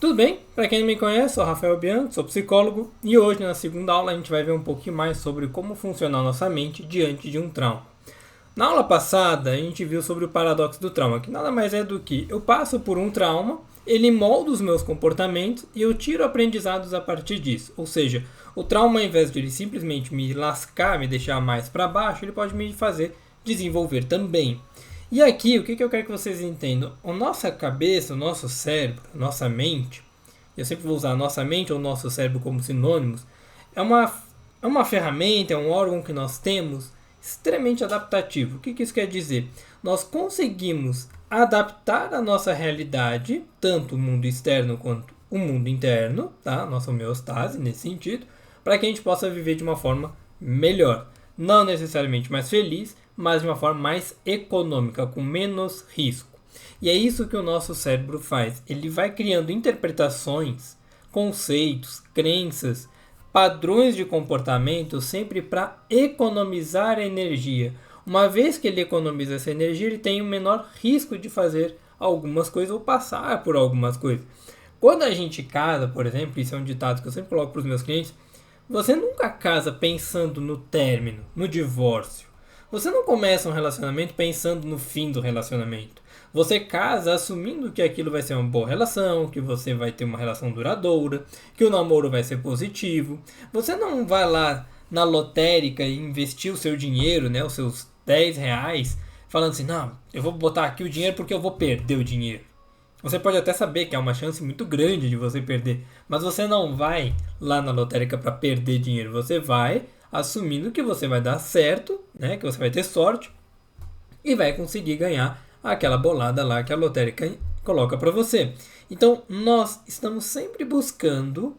Tudo bem? Para quem não me conhece, sou Rafael Bianchi, sou psicólogo e hoje na segunda aula a gente vai ver um pouquinho mais sobre como funciona a nossa mente diante de um trauma. Na aula passada a gente viu sobre o paradoxo do trauma, que nada mais é do que eu passo por um trauma, ele molda os meus comportamentos e eu tiro aprendizados a partir disso. Ou seja, o trauma, ao invés de ele simplesmente me lascar, me deixar mais para baixo, ele pode me fazer desenvolver também. E aqui, o que eu quero que vocês entendam? A nossa cabeça, o nosso cérebro, a nossa mente, eu sempre vou usar a nossa mente ou o nosso cérebro como sinônimos, é uma ferramenta, é um órgão que nós temos extremamente adaptativo. O que isso quer dizer? Nós conseguimos adaptar a nossa realidade, tanto o mundo externo quanto o mundo interno, tá? Nossa homeostase nesse sentido, para que a gente possa viver de uma forma melhor. Não necessariamente mais feliz, mas de uma forma mais econômica, com menos risco. E é isso que o nosso cérebro faz. Ele vai criando interpretações, conceitos, crenças, padrões de comportamento sempre para economizar energia. Uma vez que ele economiza essa energia, ele tem um menor risco de fazer algumas coisas ou passar por algumas coisas. Quando a gente casa, por exemplo, isso é um ditado que eu sempre coloco para os meus clientes, você nunca casa pensando no término, no divórcio. Você não começa um relacionamento pensando no fim do relacionamento. Você casa assumindo que aquilo vai ser uma boa relação, que você vai ter uma relação duradoura, que o namoro vai ser positivo. Você não vai lá na lotérica e investir o seu dinheiro, né, os seus 10 reais, falando assim, não, eu vou botar aqui o dinheiro porque eu vou perder o dinheiro. Você pode até saber que há uma chance muito grande de você perder, mas você não vai lá na lotérica para perder dinheiro. Você vai assumindo que você vai dar certo, né, que você vai ter sorte e vai conseguir ganhar aquela bolada lá que a lotérica coloca para você. Então, nós estamos sempre buscando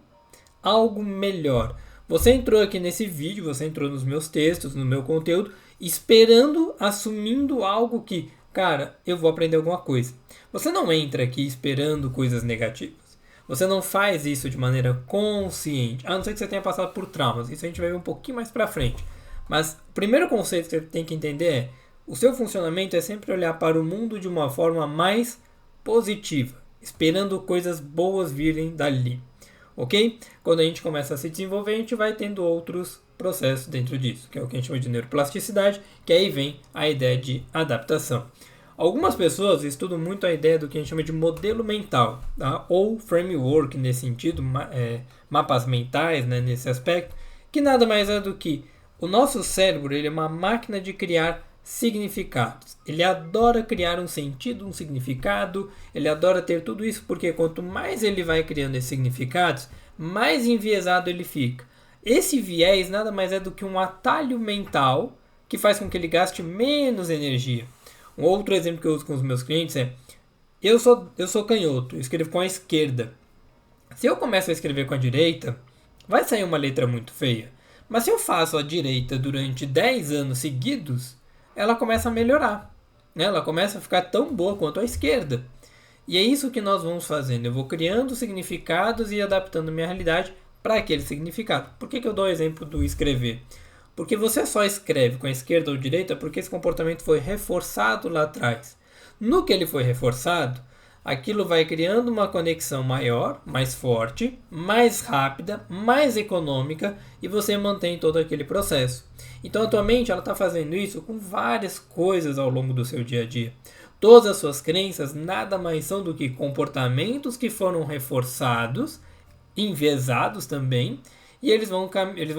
algo melhor. Você entrou aqui nesse vídeo, você entrou nos meus textos, no meu conteúdo, esperando, assumindo algo que, cara, eu vou aprender alguma coisa. Você não entra aqui esperando coisas negativas. Você não faz isso de maneira consciente, a não ser que você tenha passado por traumas. Isso a gente vai ver um pouquinho mais pra frente. Mas o primeiro conceito que você tem que entender é: o seu funcionamento é sempre olhar para o mundo de uma forma mais positiva, esperando coisas boas virem dali. Ok? Quando a gente começa a se desenvolver, a gente vai tendo outros processos dentro disso, que é o que a gente chama de neuroplasticidade, que aí vem a ideia de adaptação. Algumas pessoas estudam muito a ideia do que a gente chama de modelo mental, tá? Ou framework nesse sentido, mapas mentais, né, nesse aspecto, que nada mais é do que o nosso cérebro, ele é uma máquina de criar significados. Ele adora criar um sentido, um significado, ele adora ter tudo isso, porque quanto mais ele vai criando esses significados, mais enviesado ele fica. Esse viés nada mais é do que um atalho mental que faz com que ele gaste menos energia. Um outro exemplo que eu uso com os meus clientes é: eu sou canhoto, eu escrevo com a esquerda. Se eu começo a escrever com a direita, vai sair uma letra muito feia. Mas se eu faço a direita durante 10 anos seguidos, ela começa a melhorar. Né? Ela começa a ficar tão boa quanto a esquerda. E é isso que nós vamos fazendo. Eu vou criando significados e adaptando a minha realidade para aquele significado. Por que eu dou o exemplo do escrever? Porque você só escreve com a esquerda ou direita porque esse comportamento foi reforçado lá atrás. No que ele foi reforçado, aquilo vai criando uma conexão maior, mais forte, mais rápida, mais econômica e você mantém todo aquele processo. Então a tua mente está fazendo isso com várias coisas ao longo do seu dia a dia. Todas as suas crenças nada mais são do que comportamentos que foram reforçados, enviesados também, e eles vão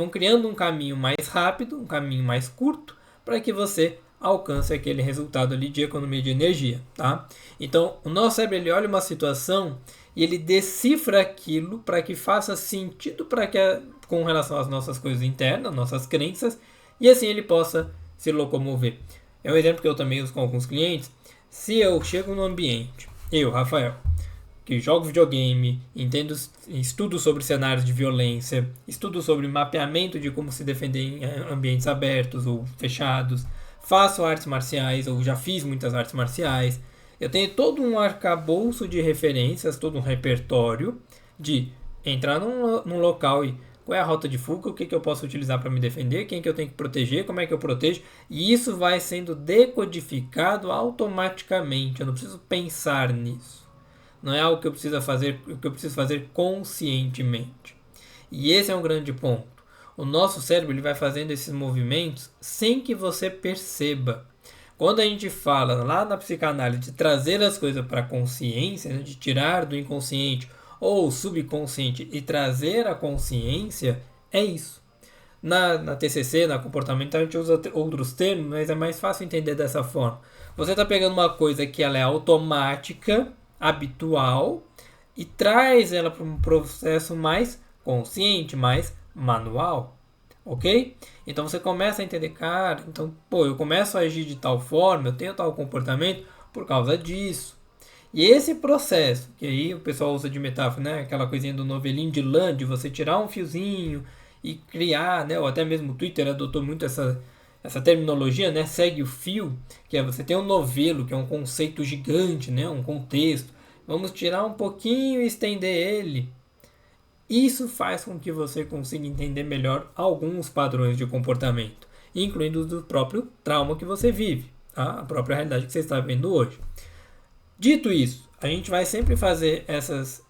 criando um caminho mais rápido, um caminho mais curto, para que você alcance aquele resultado ali de economia de energia, tá? Então, o nosso cérebro, ele olha uma situação e ele decifra aquilo para que faça sentido com relação às nossas coisas internas, nossas crenças, e assim ele possa se locomover. É um exemplo que eu também uso com alguns clientes. Se eu chego no ambiente, eu, Rafael, que jogo videogame, estudo sobre cenários de violência, estudo sobre mapeamento de como se defender em ambientes abertos ou fechados, faço artes marciais ou já fiz muitas artes marciais, eu tenho todo um arcabouço de referências, todo um repertório de entrar num local e qual é a rota de fuga, o que eu posso utilizar para me defender, quem que eu tenho que proteger, como é que eu protejo, e isso vai sendo decodificado automaticamente, eu não preciso pensar nisso. não é algo que eu preciso fazer conscientemente. E esse é um grande ponto. O nosso cérebro ele vai fazendo esses movimentos sem que você perceba. Quando a gente fala lá na psicanálise de trazer as coisas para a consciência, né, de tirar do inconsciente ou subconsciente e trazer a consciência, é isso. Na TCC, na comportamental, a gente usa outros termos, mas é mais fácil entender dessa forma. Você está pegando uma coisa que ela é automática, habitual, e traz ela para um processo mais consciente, mais manual. Ok? Então você começa a entender, cara, então, eu começo a agir de tal forma, eu tenho tal comportamento por causa disso. E esse processo, que aí o pessoal usa de metáfora, né? Aquela coisinha do novelinho de lã, de você tirar um fiozinho e criar, né? Ou até mesmo o Twitter adotou muito essa terminologia, né? Segue o fio, que é você tem um novelo, que é um conceito gigante, né? Um contexto. Vamos tirar um pouquinho e estender ele. Isso faz com que você consiga entender melhor alguns padrões de comportamento, incluindo do próprio trauma que você vive, tá? A própria realidade que você está vivendo hoje. Dito isso, a gente vai sempre fazer essas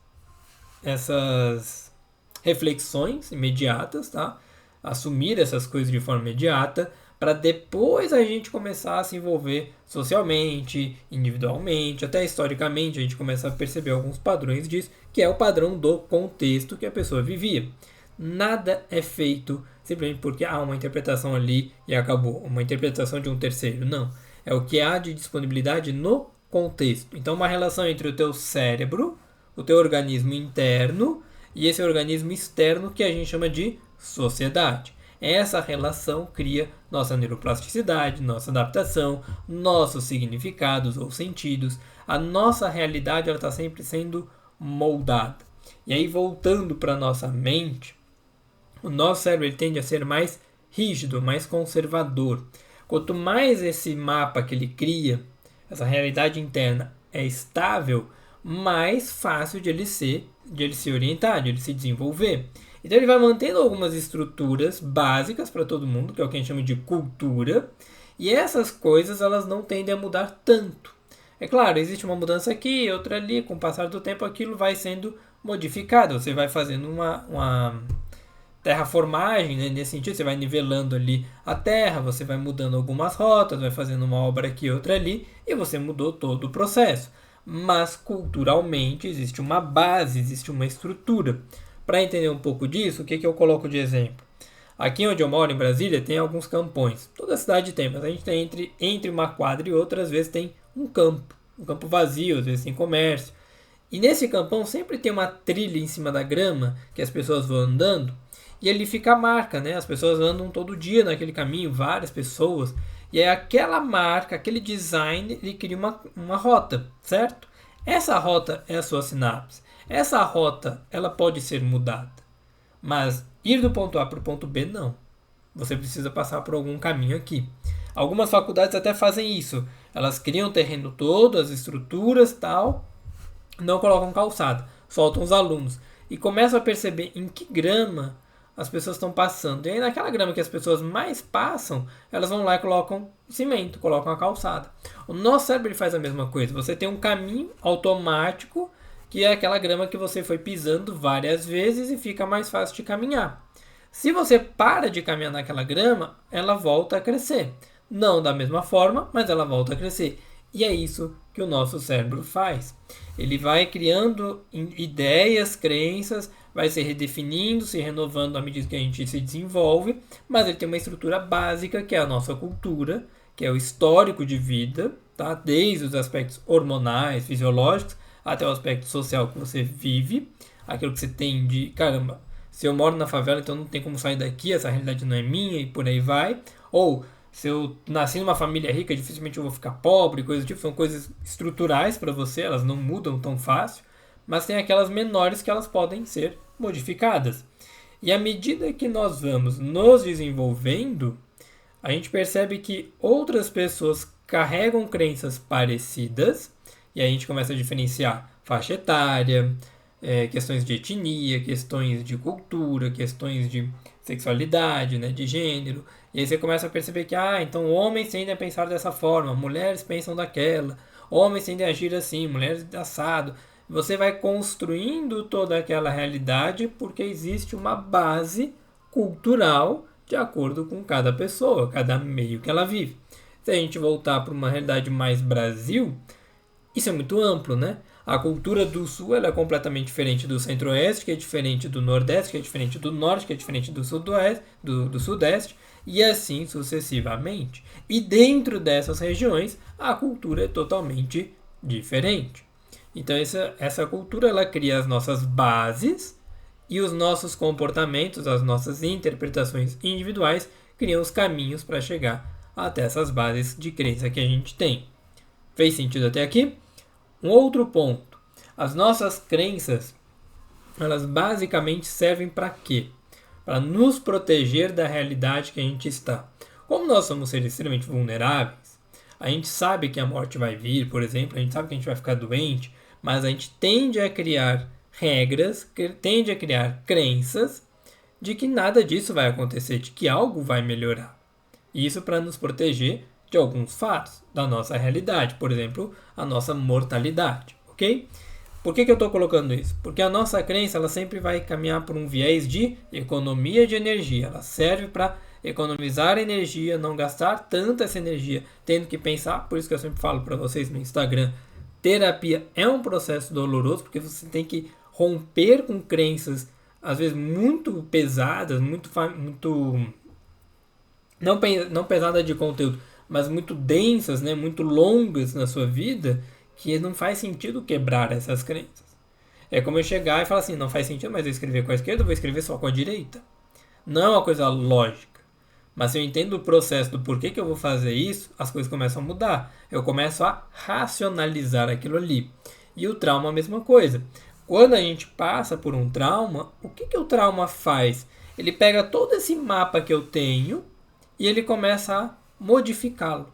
reflexões imediatas, tá? Assumir essas coisas de forma imediata, para depois a gente começar a se envolver socialmente, individualmente, até historicamente a gente começa a perceber alguns padrões disso, que é o padrão do contexto que a pessoa vivia. Nada é feito simplesmente porque há uma interpretação ali e acabou, uma interpretação de um terceiro, não. É o que há de disponibilidade no contexto. Então, uma relação entre o teu cérebro, o teu organismo interno e esse organismo externo que a gente chama de sociedade. Essa relação cria nossa neuroplasticidade, nossa adaptação, nossos significados ou sentidos. A nossa realidade está sempre sendo moldada. E aí, voltando para a nossa mente, o nosso cérebro ele tende a ser mais rígido, mais conservador. Quanto mais esse mapa que ele cria, essa realidade interna é estável, mais fácil de ele se orientar, de ele se desenvolver. Então ele vai mantendo algumas estruturas básicas para todo mundo, que é o que a gente chama de cultura, e essas coisas elas não tendem a mudar tanto. É claro, existe uma mudança aqui, outra ali, com o passar do tempo aquilo vai sendo modificado, você vai fazendo uma terraformagem, né? Nesse sentido, você vai nivelando ali a terra, você vai mudando algumas rotas, vai fazendo uma obra aqui, outra ali, e você mudou todo o processo. Mas culturalmente existe uma base, existe uma estrutura. Para entender um pouco disso, o que eu coloco de exemplo? Aqui onde eu moro, em Brasília, tem alguns campões. Toda cidade tem, mas a gente tem entre uma quadra e outra, às vezes tem um campo vazio, às vezes tem comércio. E nesse campão sempre tem uma trilha em cima da grama que as pessoas vão andando e ali fica a marca, né? As pessoas andam todo dia naquele caminho, várias pessoas. E é aquela marca, aquele design, ele cria uma rota, certo? Essa rota é a sua sinapse. Essa rota, ela pode ser mudada. Mas ir do ponto A para o ponto B, não. Você precisa passar por algum caminho aqui. Algumas faculdades até fazem isso. Elas criam o terreno todo, as estruturas tal, não colocam calçada, soltam os alunos. E começam a perceber em que grama as pessoas estão passando. E aí naquela grama que as pessoas mais passam, elas vão lá e colocam cimento, colocam a calçada. O nosso cérebro ele faz a mesma coisa. Você tem um caminho automático, que é aquela grama que você foi pisando várias vezes e fica mais fácil de caminhar. Se você para de caminhar naquela grama, ela volta a crescer. Não da mesma forma, mas ela volta a crescer. E é isso que o nosso cérebro faz. Ele vai criando ideias, crenças, vai se redefinindo, se renovando à medida que a gente se desenvolve, mas ele tem uma estrutura básica, que é a nossa cultura, que é o histórico de vida, tá? Desde os aspectos hormonais, fisiológicos, até o aspecto social que você vive, aquilo que você tem de, caramba, se eu moro na favela, então não tem como sair daqui, essa realidade não é minha e por aí vai. Ou se eu nasci numa família rica, dificilmente eu vou ficar pobre, coisas do tipo. São coisas estruturais para você, elas não mudam tão fácil, mas tem aquelas menores que elas podem ser modificadas. E à medida que nós vamos nos desenvolvendo, a gente percebe que outras pessoas carregam crenças parecidas, e aí a gente começa a diferenciar faixa etária, questões de etnia, questões de cultura, questões de sexualidade, né, de gênero. E aí você começa a perceber que, então homens tendem a pensar dessa forma, mulheres pensam daquela, homens tendem a agir assim, mulheres assado. Você vai construindo toda aquela realidade porque existe uma base cultural de acordo com cada pessoa, cada meio que ela vive. Se a gente voltar para uma realidade mais Brasil, isso é muito amplo, né? A cultura do Sul ela é completamente diferente do Centro-Oeste, que é diferente do Nordeste, que é diferente do Norte, que é diferente do Sudoeste, do Sudeste, e assim sucessivamente. E dentro dessas regiões, a cultura é totalmente diferente. Então essa cultura ela cria as nossas bases e os nossos comportamentos, as nossas interpretações individuais criam os caminhos para chegar até essas bases de crença que a gente tem. Fez sentido até aqui? Um outro ponto. As nossas crenças, elas basicamente servem para quê? Para nos proteger da realidade que a gente está. Como nós somos seres extremamente vulneráveis, a gente sabe que a morte vai vir, por exemplo, a gente sabe que a gente vai ficar doente, mas a gente tende a criar regras, tende a criar crenças de que nada disso vai acontecer, de que algo vai melhorar. Isso para nos proteger de alguns fatos da nossa realidade, por exemplo, a nossa mortalidade, ok? Por que eu estou colocando isso? Porque a nossa crença ela sempre vai caminhar por um viés de economia de energia. Ela serve para economizar energia, não gastar tanta essa energia, tendo que pensar. Por isso que eu sempre falo para vocês no Instagram, terapia é um processo doloroso, porque você tem que romper com crenças, às vezes muito pesadas, muito não pesada de conteúdo, mas muito densas, né, muito longas na sua vida, que não faz sentido quebrar essas crenças. É como eu chegar e falar assim, não faz sentido mais eu escrever com a esquerda, eu vou escrever só com a direita. Não é uma coisa lógica. Mas se eu entendo o processo do porquê que eu vou fazer isso, as coisas começam a mudar. Eu começo a racionalizar aquilo ali. E o trauma é a mesma coisa. Quando a gente passa por um trauma, o que o trauma faz? Ele pega todo esse mapa que eu tenho e ele começa a modificá-lo.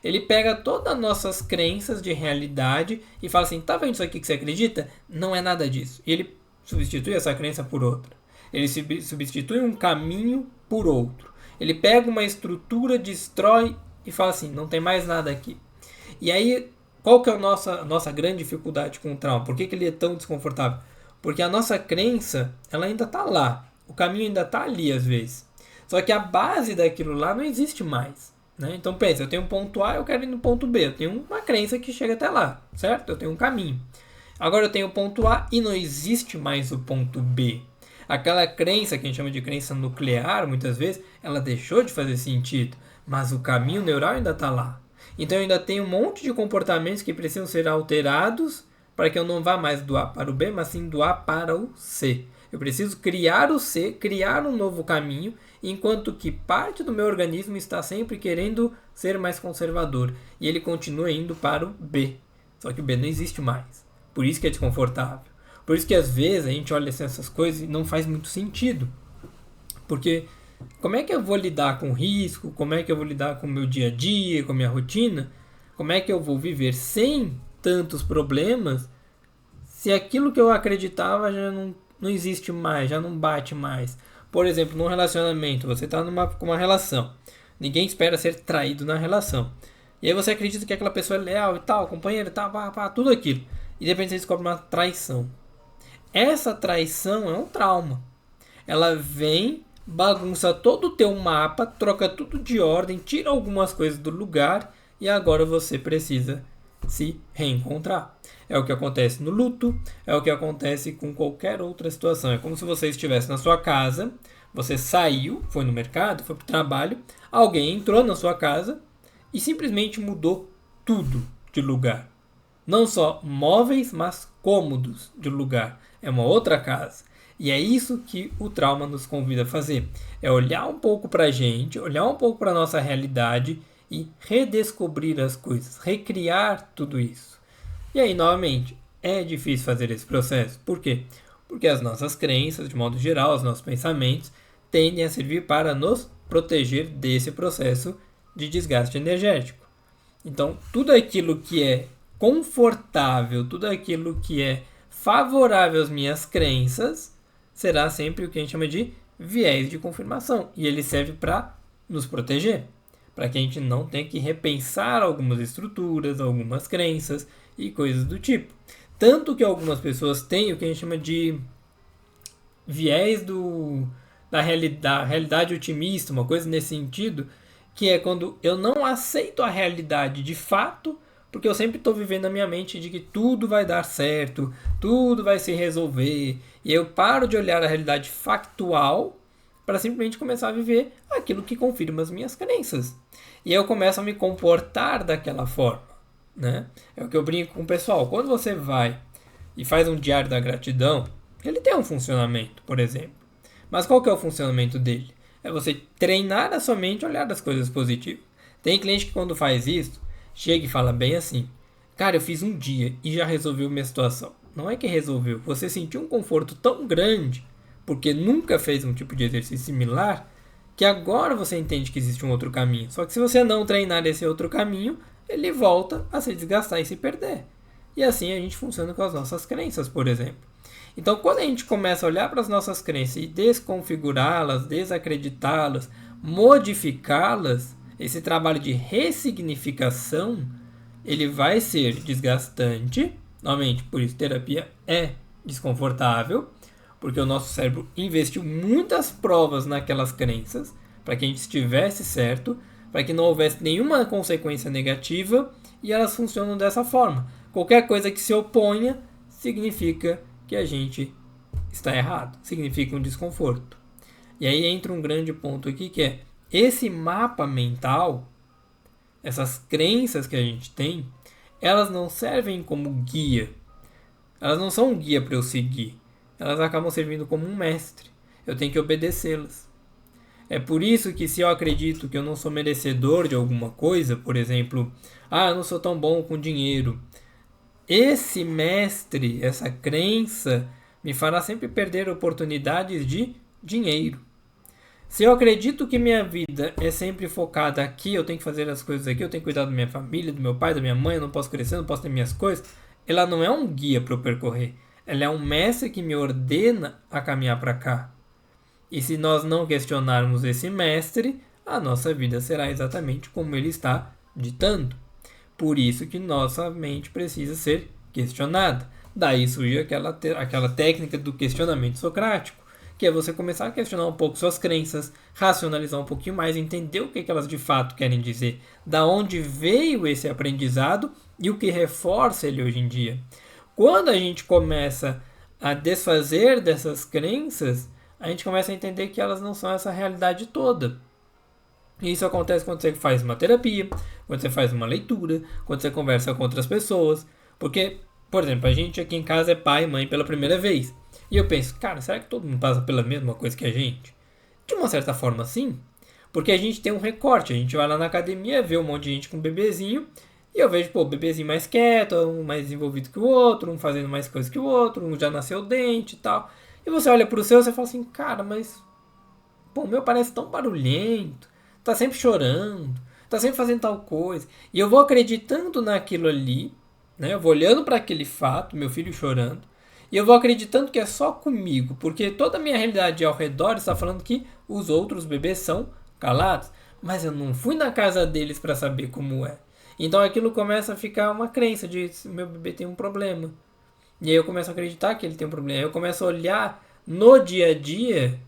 Ele pega todas as nossas crenças de realidade e fala assim, tá vendo isso aqui que você acredita? Não é nada disso. E ele substitui essa crença por outra. Ele substitui um caminho por outro. Ele pega uma estrutura, destrói e fala assim, não tem mais nada aqui. E aí, qual que é a nossa grande dificuldade com o trauma? Por que ele é tão desconfortável? Porque a nossa crença, ela ainda está lá. O caminho ainda está ali, às vezes. Só que a base daquilo lá não existe mais. Né? Então pensa, eu tenho um ponto A, eu quero ir no ponto B. Eu tenho uma crença que chega até lá, certo? Eu tenho um caminho. Agora eu tenho o ponto A e não existe mais o ponto B. Aquela crença que a gente chama de crença nuclear, muitas vezes, ela deixou de fazer sentido. Mas o caminho neural ainda está lá. Então eu ainda tenho um monte de comportamentos que precisam ser alterados para que eu não vá mais do A para o B, mas sim do A para o C. Eu preciso criar o C, criar um novo caminho, enquanto que parte do meu organismo está sempre querendo ser mais conservador. E ele continua indo para o B. Só que o B não existe mais. Por isso que é desconfortável. Por isso que às vezes a gente olha essas coisas e não faz muito sentido. Porque como é que eu vou lidar com o risco? Como é que eu vou lidar com o meu dia a dia, com a minha rotina? Como é que eu vou viver sem tantos problemas se aquilo que eu acreditava já não existe mais, já não bate mais? Por exemplo, num relacionamento, você está com uma relação. Ninguém espera ser traído na relação. E aí você acredita que aquela pessoa é leal e tal, companheiro e tal, tudo aquilo. E de repente você descobre uma traição. Essa traição é um trauma. Ela vem, bagunça todo o teu mapa, troca tudo de ordem, tira algumas coisas do lugar e agora você precisa se reencontrar. É o que acontece no luto, é o que acontece com qualquer outra situação. É como se você estivesse na sua casa, você saiu, foi no mercado, foi para o trabalho, alguém entrou na sua casa e simplesmente mudou tudo de lugar. Não só móveis, mas cômodos de lugar. É uma outra casa. E é isso que o trauma nos convida a fazer. É olhar um pouco para a gente, olhar um pouco para a nossa realidade e redescobrir as coisas, recriar tudo isso. E aí, novamente, é difícil fazer esse processo. Por quê? Porque as nossas crenças, de modo geral, os nossos pensamentos, tendem a servir para nos proteger desse processo de desgaste energético. Então, tudo aquilo que é confortável, tudo aquilo que é favorável às minhas crenças, será sempre o que a gente chama de viés de confirmação. E ele serve para nos proteger, para que a gente não tenha que repensar algumas estruturas, algumas crenças e coisas do tipo. Tanto que algumas pessoas têm o que a gente chama de viés da realidade otimista, uma coisa nesse sentido, que é quando eu não aceito a realidade de fato, porque eu sempre estou vivendo na minha mente de que tudo vai dar certo, tudo vai se resolver, e eu paro de olhar a realidade factual para simplesmente começar a viver aquilo que confirma as minhas crenças. E aí eu começo a me comportar daquela forma, né? É o que eu brinco com o pessoal. Quando você vai e faz um diário da gratidão, ele tem um funcionamento, por exemplo. Mas qual que é o funcionamento dele? É você treinar a sua mente a olhar as coisas positivas. Tem cliente que quando faz isso, chega e fala bem assim: cara, eu fiz um dia e já resolveu minha situação. Não é que resolveu, você sentiu um conforto tão grande, porque nunca fez um tipo de exercício similar, que agora você entende que existe um outro caminho. Só que se você não treinar esse outro caminho, ele volta a se desgastar e se perder. E assim a gente funciona com as nossas crenças, por exemplo. Então, quando a gente começa a olhar para as nossas crenças e desconfigurá-las, desacreditá-las, modificá-las, esse trabalho de ressignificação, ele vai ser desgastante. Novamente, por isso terapia é desconfortável, porque o nosso cérebro investiu muitas provas naquelas crenças para que a gente estivesse certo, para que não houvesse nenhuma consequência negativa, e elas funcionam dessa forma. Qualquer coisa que se oponha significa que a gente está errado, significa um desconforto. E aí entra um grande ponto aqui, que é esse mapa mental, essas crenças que a gente tem, elas não servem como guia. Elas não são um guia para eu seguir. Elas acabam servindo como um mestre. Eu tenho que obedecê-las. É por isso que se eu acredito que eu não sou merecedor de alguma coisa, por exemplo, eu não sou tão bom com dinheiro, esse mestre, essa crença, me fará sempre perder oportunidades de dinheiro. Se eu acredito que minha vida é sempre focada aqui, eu tenho que fazer as coisas aqui, eu tenho que cuidar da minha família, do meu pai, da minha mãe, eu não posso crescer, não posso ter minhas coisas, ela não é um guia para eu percorrer. Ela é um mestre que me ordena a caminhar para cá. E se nós não questionarmos esse mestre, a nossa vida será exatamente como ele está ditando. Por isso que nossa mente precisa ser questionada. Daí surge aquela técnica do questionamento socrático, que é você começar a questionar um pouco suas crenças, racionalizar um pouquinho mais, entender o que elas de fato querem dizer, da onde veio esse aprendizado e o que reforça ele hoje em dia. Quando a gente começa a desfazer dessas crenças, a gente começa a entender que elas não são essa realidade toda. E isso acontece quando você faz uma terapia, quando você faz uma leitura, quando você conversa com outras pessoas. Porque, por exemplo, a gente aqui em casa é pai e mãe pela primeira vez. E eu penso, cara, será que todo mundo passa pela mesma coisa que a gente? De uma certa forma, sim. Porque a gente tem um recorte. A gente vai lá na academia, vê um monte de gente com um bebezinho. E eu vejo, o bebezinho mais quieto, um mais desenvolvido que o outro, um fazendo mais coisas que o outro, um já nasceu dente e tal. E você olha pro seu e você fala assim, cara, mas o meu parece tão barulhento, tá sempre chorando, tá sempre fazendo tal coisa. E eu vou acreditando naquilo ali, né? Eu vou olhando para aquele fato, meu filho chorando, e eu vou acreditando que é só comigo, porque toda a minha realidade ao redor está falando que os outros bebês são calados. Mas eu não fui na casa deles para saber como é. Então aquilo começa a ficar uma crença de meu bebê tem um problema. E aí eu começo a acreditar que ele tem um problema. Aí eu começo a olhar no dia a dia,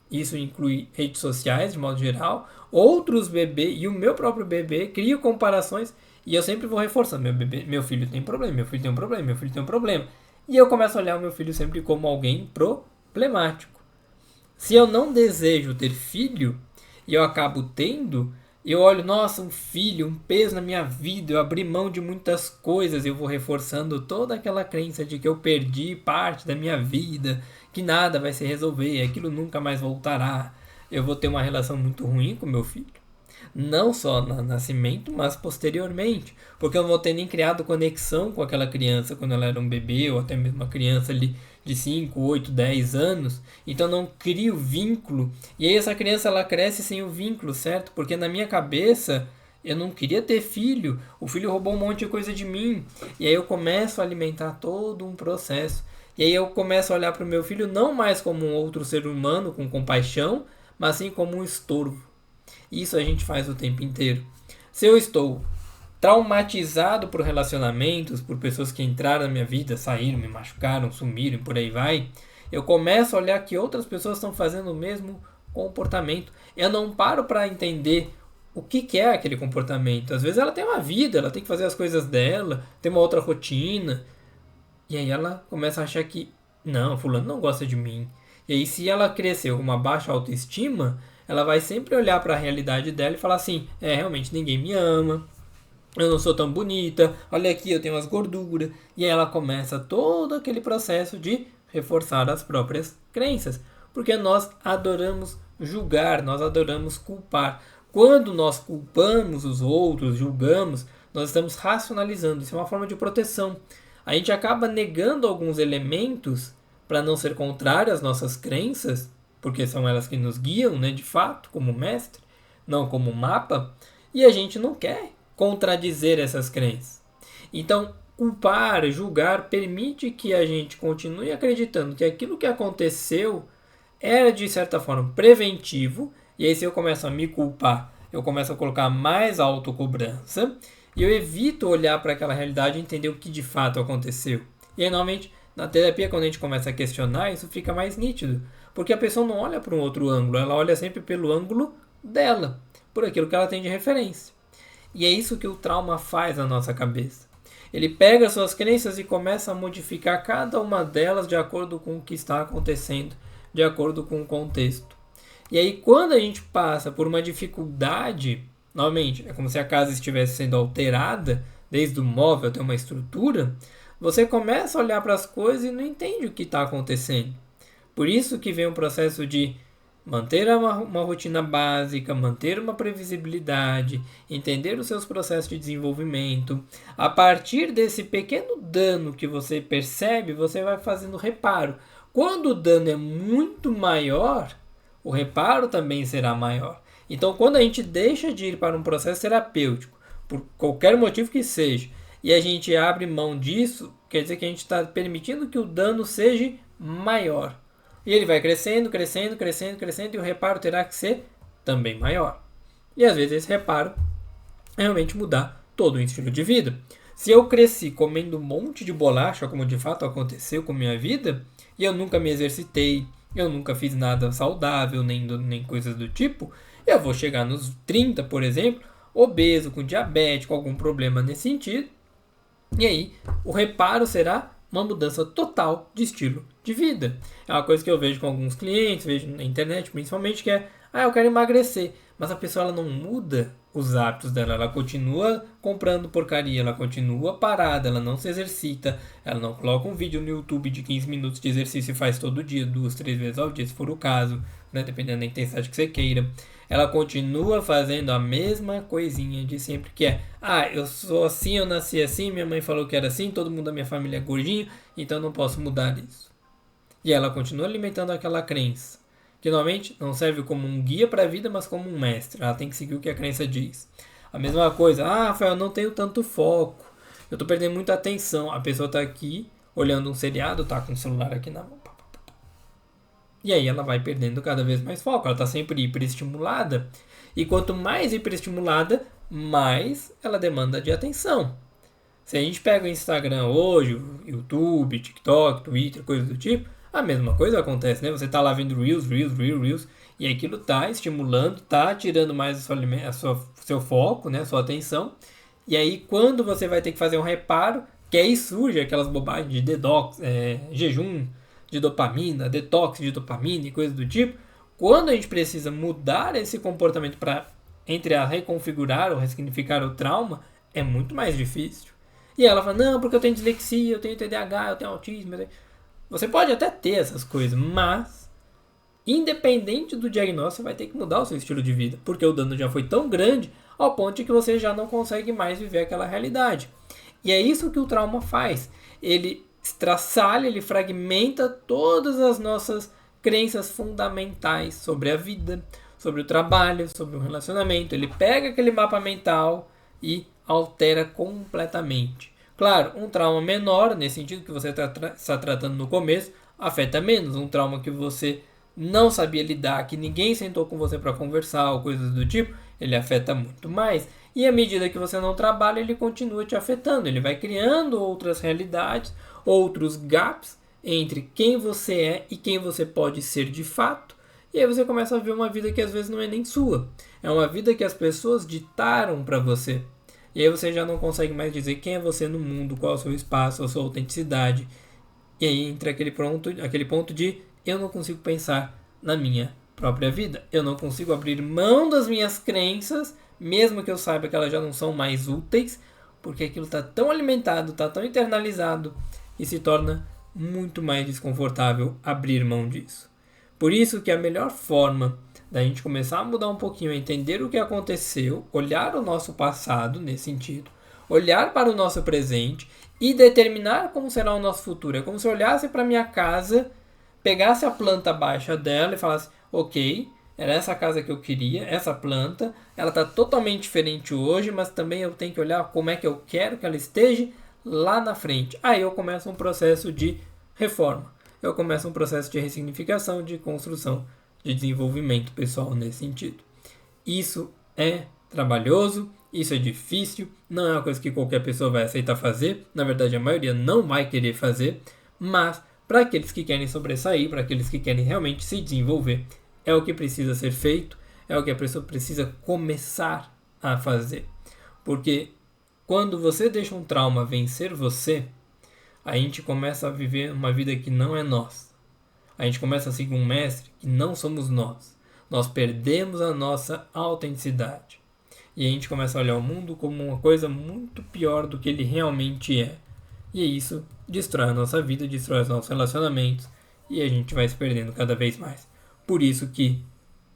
isso inclui redes sociais de modo geral, outros bebês e o meu próprio bebê, crio comparações e eu sempre vou reforçando, meu filho tem problema, meu filho tem um problema, meu filho tem um problema. E eu começo a olhar o meu filho sempre como alguém problemático. Se eu não desejo ter filho e eu acabo tendo, eu olho, nossa, um filho, um peso na minha vida, eu abri mão de muitas coisas, eu vou reforçando toda aquela crença de que eu perdi parte da minha vida, que nada vai se resolver, aquilo nunca mais voltará. Eu vou ter uma relação muito ruim com meu filho. Não só no nascimento, mas posteriormente. Porque eu não vou ter nem criado conexão com aquela criança quando ela era um bebê, ou até mesmo uma criança ali de 5, 8, 10 anos. Então não crio vínculo. E aí essa criança ela cresce sem o vínculo, certo? Porque na minha cabeça eu não queria ter filho. O filho roubou um monte de coisa de mim. E aí eu começo a alimentar todo um processo. E aí eu começo a olhar para o meu filho não mais como um outro ser humano com compaixão, mas sim como um estorvo. Isso a gente faz o tempo inteiro. Se eu estou traumatizado por relacionamentos, por pessoas que entraram na minha vida, saíram, me machucaram, sumiram, por aí vai, eu começo a olhar que outras pessoas estão fazendo o mesmo comportamento. Eu não paro para entender o que é aquele comportamento. Às vezes ela tem uma vida, ela tem que fazer as coisas dela, tem uma outra rotina. E aí ela começa a achar que, não, fulano não gosta de mim. E aí se ela cresceu com uma baixa autoestima, ela vai sempre olhar para a realidade dela e falar assim, realmente ninguém me ama, eu não sou tão bonita, olha aqui, eu tenho umas gorduras. E aí ela começa todo aquele processo de reforçar as próprias crenças. Porque nós adoramos julgar, nós adoramos culpar. Quando nós culpamos os outros, julgamos, nós estamos racionalizando. Isso é uma forma de proteção. A gente acaba negando alguns elementos para não ser contrário às nossas crenças, porque são elas que nos guiam, né, de fato, como mestre, não como mapa, e a gente não quer contradizer essas crenças. Então, culpar, julgar, permite que a gente continue acreditando que aquilo que aconteceu era, de certa forma, preventivo, e aí se eu começo a me culpar, eu começo a colocar mais autocobrança, e eu evito olhar para aquela realidade e entender o que de fato aconteceu. E aí, normalmente, na terapia, quando a gente começa a questionar, isso fica mais nítido, porque a pessoa não olha para um outro ângulo, ela olha sempre pelo ângulo dela, por aquilo que ela tem de referência. E é isso que o trauma faz na nossa cabeça. Ele pega suas crenças e começa a modificar cada uma delas de acordo com o que está acontecendo, de acordo com o contexto. E aí, quando a gente passa por uma dificuldade, novamente, é como se a casa estivesse sendo alterada, desde o móvel até uma estrutura, você começa a olhar para as coisas e não entende o que está acontecendo. Por isso que vem um processo de manter uma rotina básica, manter uma previsibilidade, entender os seus processos de desenvolvimento. A partir desse pequeno dano que você percebe, você vai fazendo reparo. Quando o dano é muito maior, o reparo também será maior. Então, quando a gente deixa de ir para um processo terapêutico, por qualquer motivo que seja, e a gente abre mão disso, quer dizer que a gente está permitindo que o dano seja maior. E ele vai crescendo, crescendo, crescendo, crescendo, e o reparo terá que ser também maior. E às vezes esse reparo é realmente mudar todo o estilo de vida. Se eu cresci comendo um monte de bolacha, como de fato aconteceu com a minha vida, e eu nunca me exercitei, eu nunca fiz nada saudável, nem coisas do tipo, eu vou chegar nos 30, por exemplo, obeso, com diabetes, com algum problema nesse sentido, e aí o reparo será uma mudança total de estilo de vida. É uma coisa que eu vejo com alguns clientes, vejo na internet principalmente, que é, eu quero emagrecer, mas a pessoa ela não muda os hábitos dela, ela continua comprando porcaria, ela continua parada, ela não se exercita, ela não coloca um vídeo no YouTube de 15 minutos de exercício e faz todo dia, 2, 3 vezes ao dia, se for o caso, né, dependendo da intensidade que você queira. Ela continua fazendo a mesma coisinha de sempre, que é, eu sou assim, eu nasci assim, minha mãe falou que era assim, todo mundo da minha família é gordinho, então não posso mudar isso. E ela continua alimentando aquela crença, que normalmente não serve como um guia para a vida, mas como um mestre. Ela tem que seguir o que a crença diz. A mesma coisa, Rafael, eu não tenho tanto foco, eu estou perdendo muita atenção. A pessoa está aqui olhando um seriado, está com o celular aqui na mão. E aí ela vai perdendo cada vez mais foco, ela está sempre hiperestimulada. E quanto mais hiperestimulada, mais ela demanda de atenção. Se a gente pega o Instagram hoje, o YouTube, TikTok, Twitter, coisas do tipo, a mesma coisa acontece, né? Você está lá vendo Reels, e aquilo está estimulando, está tirando mais seu foco, né? Sua atenção. E aí quando você vai ter que fazer um reparo, que aí surge aquelas bobagens de detox, jejum de dopamina, detox de dopamina e coisas do tipo, quando a gente precisa mudar esse comportamento para, reconfigurar ou ressignificar o trauma, é muito mais difícil. E ela fala, não, porque eu tenho dislexia, eu tenho TDAH, eu tenho autismo. Você pode até ter essas coisas, mas independente do diagnóstico, você vai ter que mudar o seu estilo de vida, porque o dano já foi tão grande ao ponto de que você já não consegue mais viver aquela realidade. E é isso que o trauma faz. Ele estraçalha, ele fragmenta todas as nossas crenças fundamentais sobre a vida, sobre o trabalho, sobre o relacionamento. Ele pega aquele mapa mental e altera completamente. Claro, um trauma menor, nesse sentido que você está tratando no começo, afeta menos. Um trauma que você não sabia lidar, que ninguém sentou com você para conversar ou coisas do tipo, ele afeta muito mais. E à medida que você não trabalha, ele continua te afetando. Ele vai criando outras realidades, outros gaps entre quem você é e quem você pode ser de fato. E aí você começa a ver uma vida que às vezes não é nem sua. É uma vida que as pessoas ditaram para você. E aí você já não consegue mais dizer quem é você no mundo, qual é o seu espaço, a sua autenticidade. E aí entra aquele ponto de eu não consigo pensar na minha própria vida. Eu não consigo abrir mão das minhas crenças, mesmo que eu saiba que elas já não são mais úteis, porque aquilo está tão alimentado, está tão internalizado e se torna muito mais desconfortável abrir mão disso. Por isso que a melhor forma da gente começar a mudar um pouquinho, a entender o que aconteceu, olhar o nosso passado nesse sentido, olhar para o nosso presente e determinar como será o nosso futuro. É como se eu olhasse para minha casa, pegasse a planta baixa dela e falasse, ok, era essa casa que eu queria, essa planta, ela está totalmente diferente hoje, mas também eu tenho que olhar como é que eu quero que ela esteja lá na frente. Aí eu começo um processo de reforma, eu começo um processo de ressignificação, de construção, de desenvolvimento pessoal nesse sentido. Isso é trabalhoso, isso é difícil, não é uma coisa que qualquer pessoa vai aceitar fazer, na verdade a maioria não vai querer fazer, mas para aqueles que querem sobressair, para aqueles que querem realmente se desenvolver, é o que precisa ser feito, é o que a pessoa precisa começar a fazer. Porque quando você deixa um trauma vencer você, a gente começa a viver uma vida que não é nossa. A gente começa a seguir um mestre que não somos nós. Nós perdemos a nossa autenticidade. E a gente começa a olhar o mundo como uma coisa muito pior do que ele realmente é. E isso destrói a nossa vida, destrói os nossos relacionamentos e a gente vai se perdendo cada vez mais. Por isso que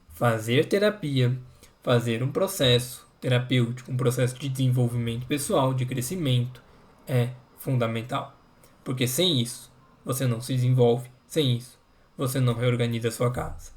fazer terapia, fazer um processo terapêutico, um processo de desenvolvimento pessoal, de crescimento, é fundamental. Porque sem isso, você não se desenvolve, sem isso, você não reorganiza a sua casa.